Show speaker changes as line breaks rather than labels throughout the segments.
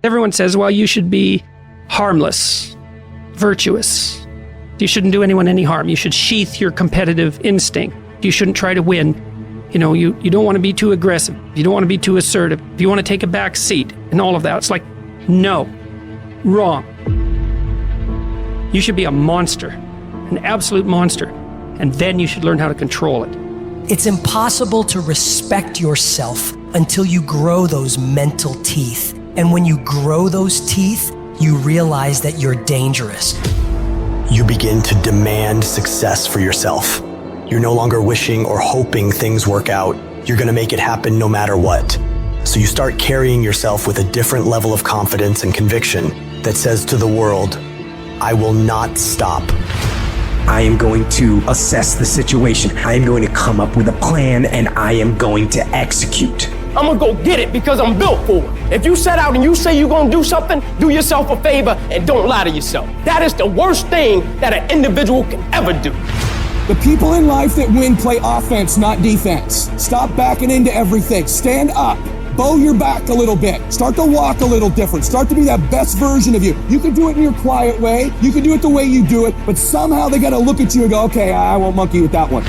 Everyone says, well, you should be harmless, virtuous. You shouldn't do anyone any harm. You should sheath your competitive instinct. You shouldn't try to win. You know, you don't want to be too aggressive. You don't want to be too assertive. You want to take a back seat and all of that. It's like, no, wrong. You should be a monster, an absolute monster, and then you should learn how to control it.
It's impossible to respect yourself until you grow those mental teeth. And when you grow those teeth, you realize that you're dangerous.
You begin to demand success for yourself. You're no longer wishing or hoping things work out. You're gonna make it happen no matter what. So you start carrying yourself with a different level of confidence and conviction that says to the world, I will not stop.
I am going to assess the situation. I am going to come up with a plan and I am going to execute.
I'm gonna go get it because I'm built for it. If you set out and you say you're gonna do something, do yourself a favor and don't lie to yourself. That is the worst thing that an individual can ever do.
The people in life that win play offense, not defense. Stop backing into everything. Stand up. Bow your back a little bit. Start to walk a little different. Start to be that best version of you. You can do it in your quiet way. You can do it the way you do it, but somehow they gotta look at you and go, okay, I won't monkey with that one.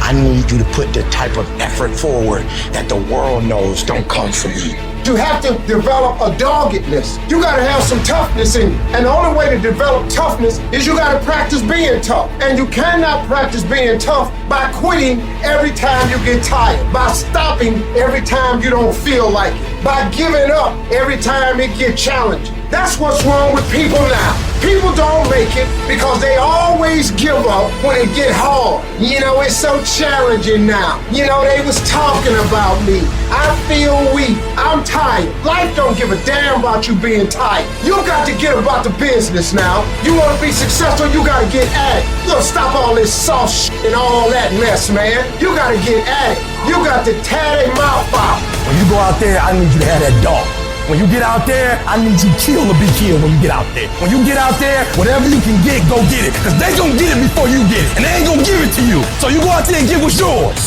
I need you to put the type of effort forward that the world knows don't come from you.
You have to develop a doggedness. You gotta have some toughness in you. And the only way to develop toughness is you gotta practice being tough. And you cannot practice being tough by quitting every time you get tired, by stopping every time you don't feel like it, by giving up every time it gets challenging. That's what's wrong with people now. People don't make it because they always give up when it get hard. You know, it's so challenging now. You know, they was talking about me. I feel weak. I'm tired. Life don't give a damn about you being tired. You got to get about the business now. You want to be successful, you got to get at it. You got to stop all this soft shit and all that mess, man. You got to get at it. You got to tear their mouth out.
When you go out there, I need you to have that dog. When you get out there, I need you kill or be killed when you get out there. When you get out there, whatever you can get, go get it. Because they gonna get it before you get it. And they ain't gonna give it to you. So you go out there and get what's yours.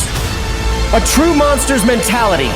A true monster's mentality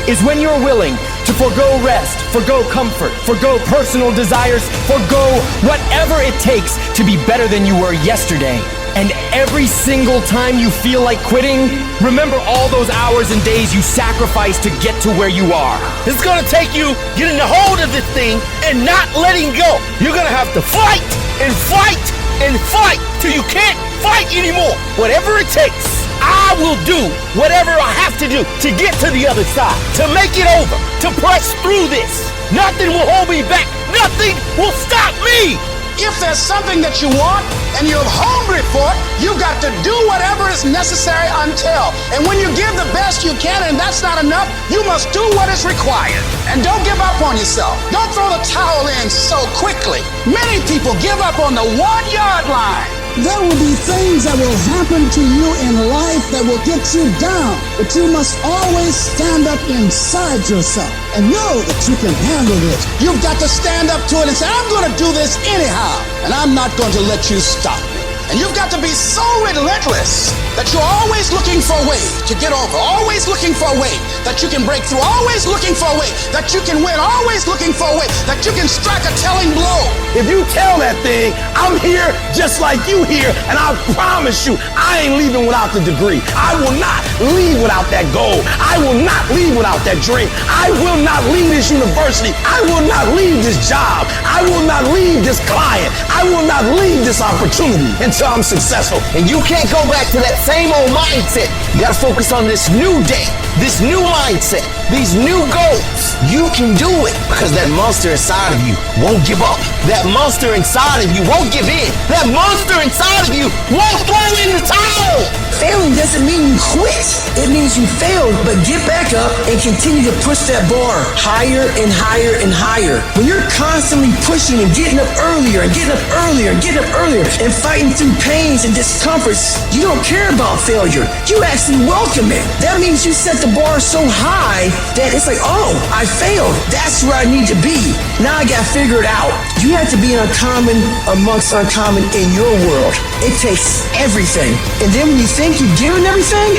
is when you're willing to forgo rest, forgo comfort, forgo personal desires, forgo whatever it takes to be better than you were yesterday. And every single time you feel like quitting, remember all those hours and days you sacrificed to get to where you are.
It's gonna take you getting a hold of this thing and not letting go. You're gonna have to fight and fight and fight till you can't fight anymore. Whatever it takes, I will do whatever I have to do to get to the other side, to make it over, to press through this. Nothing will hold me back. Nothing will stop me.
If there's something that you want and you're hungry for it, you got to do whatever is necessary until. And when you give the best you can and that's not enough, you must do what is required. And don't give up on yourself. Don't throw the towel in so quickly. Many people give up on the 1-yard line.
There will be things that will happen to you in life that will get you down, but you must always stand up inside yourself and know that you can handle this.
You've got to stand up to it and say, I'm going to do this anyhow, and I'm not going to let you stop me. And you've got to be so relentless that you're always looking for a way to get over, always looking for a way that you can break through, always looking for a way that you can win, always looking for a way that you can strike a telling blow.
If you tell that thing, I'm here just like you here, and I promise you, I ain't leaving without the degree. I will not leave without that goal. I will not leave without that dream. I will not leave this university. I will not leave this job. I will not leave this client. I will not leave this opportunity until I'm successful.
And you can't go back to that same old mindset. You gotta focus on this new day, this new mindset, these new goals. You can do it because that monster inside of you won't give up. That monster inside of you won't give in. That monster inside of you won't throw in the towel.
Failing doesn't mean you quit. It means you failed, but get back up and continue to push that bar higher and higher and higher. When you're constantly pushing and getting up earlier and getting up earlier and getting up earlier and fighting through pains and discomforts, you don't care about failure. You actually welcome it. That means you set the bar so high that it's like, oh, I failed. That's where I need to be. Now I got to figure it out. You have to be uncommon amongst uncommon in your world. It takes everything. And then when you think you've given everything,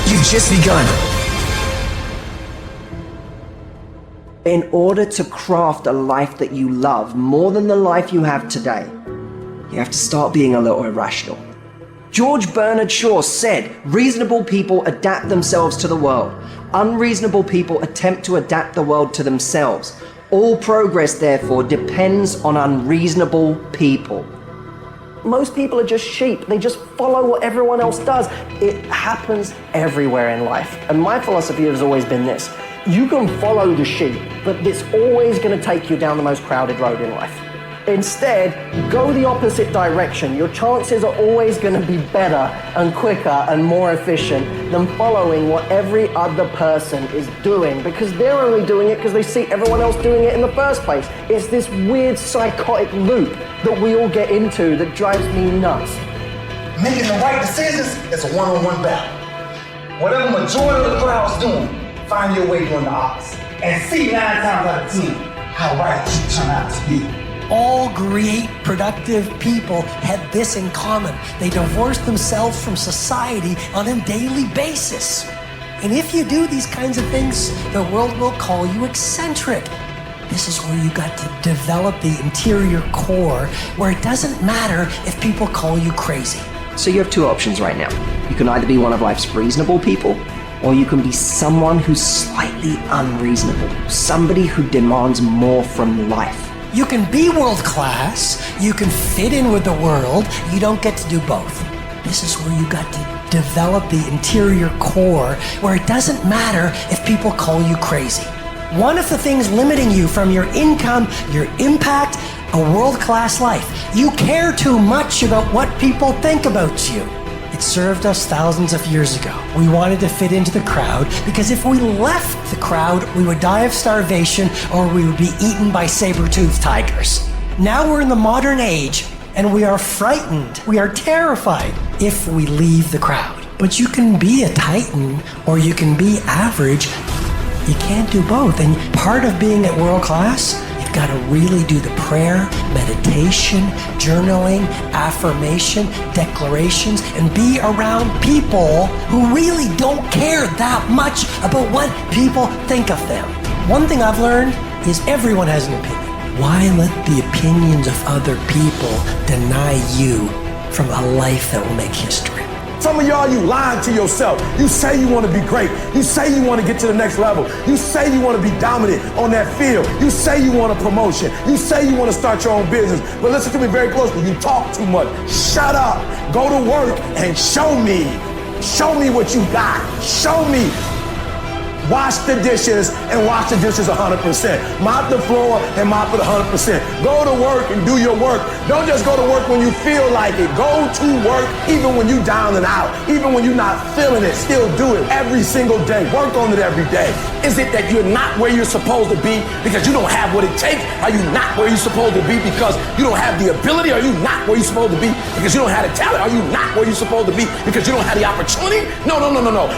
you've just begun.
In order to craft a life that you love more than the life you have today, you have to start being a little irrational. George Bernard Shaw said, reasonable people adapt themselves to the world. Unreasonable people attempt to adapt the world to themselves. All progress, therefore, depends on unreasonable people. Most people are just sheep. They just follow what everyone else does. It happens everywhere in life. And my philosophy has always been this. You can follow the sheep, but it's always going to take you down the most crowded road in life. Instead, go the opposite direction. Your chances are always going to be better and quicker and more efficient than following what every other person is doing, because they're only doing it because they see everyone else doing it in the first place. It's this weird psychotic loop that we all get into that drives me nuts.
Making the right decisions is a one-on-one battle. Whatever majority of the crowd's doing, find your way during the opposite. And see 9 times out of 10 how right you turn out to be.
All great, productive people have this in common. They divorce themselves from society on a daily basis. And if you do these kinds of things, the world will call you eccentric. This is where you got to develop the interior core, where it doesn't matter if people call you crazy.
So you have two options right now. You can either be one of life's reasonable people, or you can be someone who's slightly unreasonable, somebody who demands more from life.
You can be world class, you can fit in with the world, you don't get to do both. This is where you got to develop the interior core, where it doesn't matter if people call you crazy. One of the things limiting you from your income, your impact, a world-class life. You care too much about what people think about you. It served us thousands of years ago. We wanted to fit into the crowd because if we left the crowd, we would die of starvation or we would be eaten by saber-toothed tigers. Now we're in the modern age and we are frightened. We are terrified if we leave the crowd. But you can be a titan or you can be average. You can't do both. And part of being at world class, you've got to really do the prayer, meditation, journaling, affirmation, declarations, and be around people who really don't care that much about what people think of them. One thing I've learned is everyone has an opinion. Why let the opinions of other people deny you from a life that will make history?
Some of y'all, you lying to yourself. You say you want to be great. You say you want to get to the next level. You say you want to be dominant on that field. You say you want a promotion. You say you want to start your own business. But listen to me very closely. You talk too much. Shut up. Go to work and show me. Show me what you got. Show me. Wash the dishes and wash the dishes 100%. Mop the floor and mop it 100%. Go to work and do your work. Don't just go to work when you feel like it. Go to work even when you're down and out. Even when you're not feeling it. Still do it every single day. Work on it every day. Is it that you're not where you're supposed to be because you don't have what it takes? Are you not where you're supposed to be because you don't have the ability? Are you not where you're supposed to be because you don't have the talent? Are you not where you're supposed to be because you don't have the opportunity? No.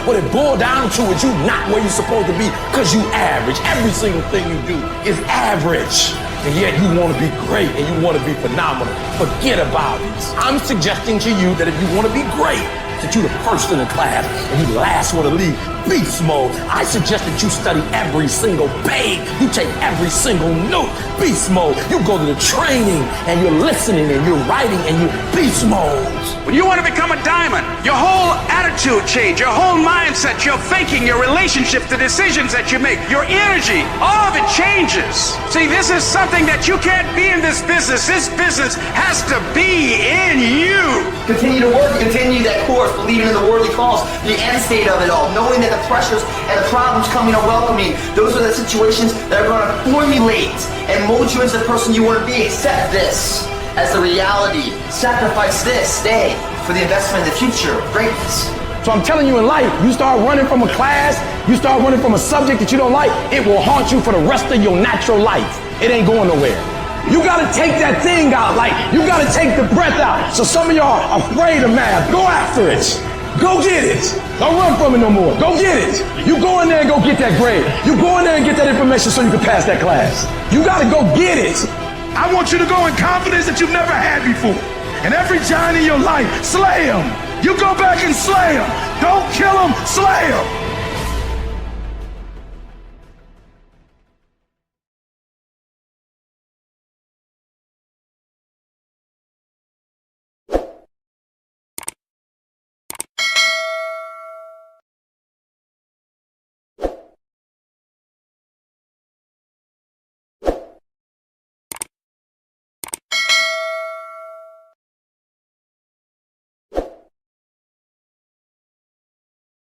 What it boiled down to is you not where you're supposed to be because you average. Every single thing you do is average. And yet you want to be great and you want to be phenomenal. Forget about it. I'm suggesting to you that if you want to be great, that you're the first in the class and you last want to leave beast mode. I suggest that you study every single page. You take every single note. Beast mode. You go to the training and you're listening and you're writing and you're beast mode.
When you want to become a diamond, your whole attitude change, your whole mindset, your thinking, your relationships, the decisions that you make, your energy, all of it changes. See, this is something that you can't be in this business. This business has to be in you.
Continue to work, continue that course, believing in the worthy cause, the end state of it all, knowing that the pressures and the problems coming are welcoming. Those are the situations that are going to formulate and mold you into the person you want to be. Accept this as the reality. Sacrifice this day for the investment in the future, greatness.
So I'm telling you, in life, you start running from a class, you start running from a subject that you don't like, it will haunt you for the rest of your natural life. It ain't going nowhere. You gotta take that thing out, like you gotta take the breath out. So some of y'all are afraid of math. Go after it. Go get it. Don't run from it no more. Go get it. You go in there and go get that grade. You go in there and get that information so you can pass that class. You gotta go get it.
I want you to go in confidence that you've never had before. And every giant in your life, slay him. You go back and slay him. Don't kill him, slay him.